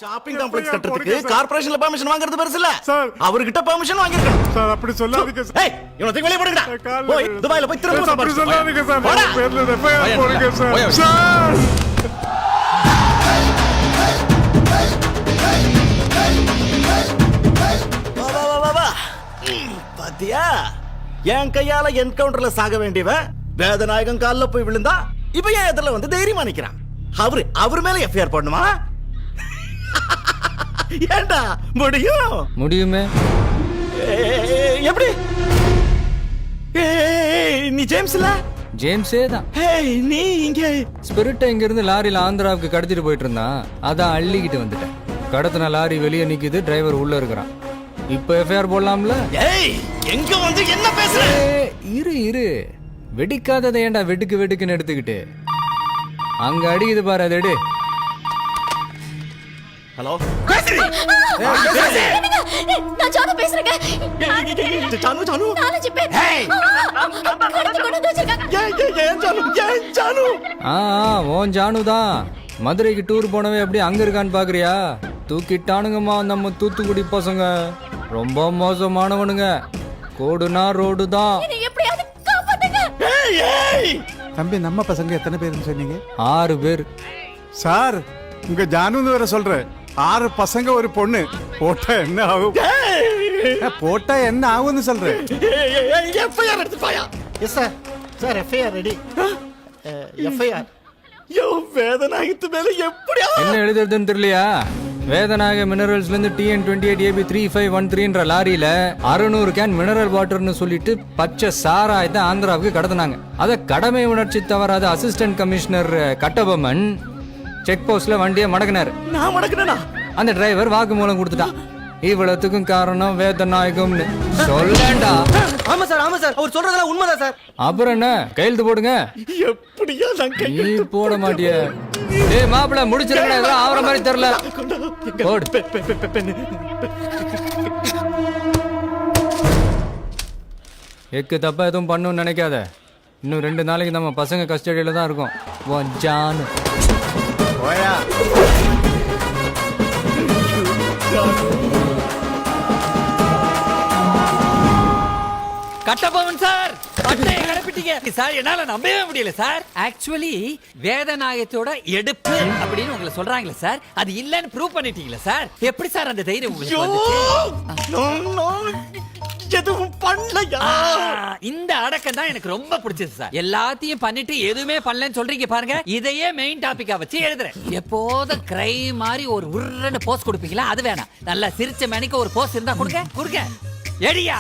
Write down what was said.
Shopping complex கட்டறதுக்கு கார்ப்பரேஷன்ல permission வாங்குறது பெருசு இல்ல சார். அவர்கிட்ட பெர்மிஷன் வாங்கிருக்கணும் சார் அப்படி சொல்லாதீங்க சார். ஏய் இவனை தூக்கி வெளிய போடுங்கடா போய் துபாயில போய் திரும்ப சார், அப்படி சொல்லாதீங்க சார். போடா. பேர்ல எஃப்ஐஆர் போடுங்க சார். போய், போய். சார் வா, வா, வா, வா, வா. பாத்தியா என் கையால என்கவுண்டர்ல சாக வேண்டியவன் வேதநாயகம் கால்ல போய் விழுந்தா இப்ப ஏன் எதிரில வந்து தைரியமா நிக்கிறான் அவர் மேல எஃப்ஐஆர் போடணுமா ஏண்டா முடியும் முடியுமே. எப்படி நீ ஜேம்ஸ்ல ஜேம்ஸே தான். நீ இங்க ஸ்பிரிட்டை இங்க இருந்து லாரியில ஆந்திராவுக்கு கடத்திட்டு போயிட்டு இருந்தான். அதான் அள்ளிக்கிட்டு வந்துட்டேன். கடத்தின லாரி வெளியே நிக்குது, டிரைவர் உள்ள இருக்கிறான். இப்ப எஃப்ஐஆர் போடலாம்ல? ஏய் எங்க வந்து என்ன பேசுற இரு இரு, வெடிக்காததை ஏன்டா வெட்டுக்குன்னு எடுத்துக்கிட்டு அங்க அடிக்குது பாரு, அது எடு. ஹலோ நான் ஜானு பேசுறேங்க. ஜானு ஜானு நாலஞ்சு பேர் கடத்தி கொண்டு வந்து வச்சிருக்காங்க. ஏன் ஜானு ஆ ஓன் ஜானு தான். மதுரைக்கு டூர் போனவே அப்படியே அங்க இருக்கான்னு பாக்குறியா? தூக்கிட்டானுங்கம்மா நம்ம தூத்துக்குடி பசங்க. ரொம்ப மோசமானவனுங்க. கோடுனா ரோடு தான். என்னை எப்படியாவது காப்பாத்துங்க. தம்பி நம்ம பசங்க எத்தனை பேருன்னு சொன்னீங்க? 6 பேர். சார் உங்க ஜானுன்னு வேற சொல்ற. 6 பசங்க ஒரு பொண்ணு. போட்டா என்ன ஆகும்? போட்டா என்ன ஆகும்னு சொல்றேன். எஃப்ஐஆர் எடுத்து பாயா yes sir. Sir FIR ready. FIR யோ வேதநாயகத்து மேல எப்படியா என்ன எழுதுறதுன்னு தெரியலையா? வேதநாயக மினரல்ஸ்ல இருந்து TN28AB3513ன்ற லாரியில 600 கேன் மினரல் வாட்டர்னு சொல்லிட்டு பச்சை சாராயத்தை ஆந்திராவுக்கு கடத்தினாங்க. அத கடமை உணர்ச்சி தவறாத அசிஸ்டன்ட் கமிஷனர் கட்டபொம்மன் செக் போஸ்ட்ல வண்டியை மடக்கினாரு. நான் மடக்குனேனா? அந்த டிரைவர் வாக்குமூலம் கொடுத்துட்டான். இவ்வளவுக்கும் காரணம் வேதநாயகம்னு சொல்லேண்டா. ஆமா சார் ஆமா சார், அவர் சொல்றதெல்லாம் உண்மைதான் சார். அப்புறம் என்ன, கையெழுத்து போடுங்க. எப்படியா நான் நீ போட மாட்டிய? ஏய் மாப்பிள்ள முடிச்சிருக்கா? இதெல்லாம் ஆவற மாதிரி தெரியல. போடு. எக்கு தப்பா எதுவும் பண்ணணும்னு நினைக்காத. இன்னும் 2 நாளைக்கு நம்ம பசங்க கஸ்டடியில தான் இருக்கும். உன் ஜானு போயா கட்டபொம்மன் சார், பட்டையை கிளப்பிட்டீங்க சார். என்னால நம்பவே முடியல சார். ஆக்சுவலி வேதநாயகத்தோட எடுப்பு அப்படின்னு உங்களை சொல்றாங்களே சார், அது இல்லன்னு ப்ரூவ் பண்ணிட்டீங்களா சார்? எப்படி சார் அந்த தைரியம் உங்களுக்கு வந்துச்சு? எதுவும் பண்ணலையா? இந்த அடக்கம் தான் எனக்கு ரொம்ப பிடிச்சது சார். எல்லாத்தையும் பண்ணிட்டு எதுவுமே பண்ணலன்னு சொல்றீங்க பாருங்க. இதையே மெயின் டாபிக்கா வச்சு எழுதுறேன். எப்போதும் கிரை மாதிரி ஒரு உருன்னு போஸ் கொடுப்பீங்களா? அது வேணாம். நல்லா சிரிச்ச மேனிக்கு ஒரு போஸ் இருந்தா கொடுங்க. எடியா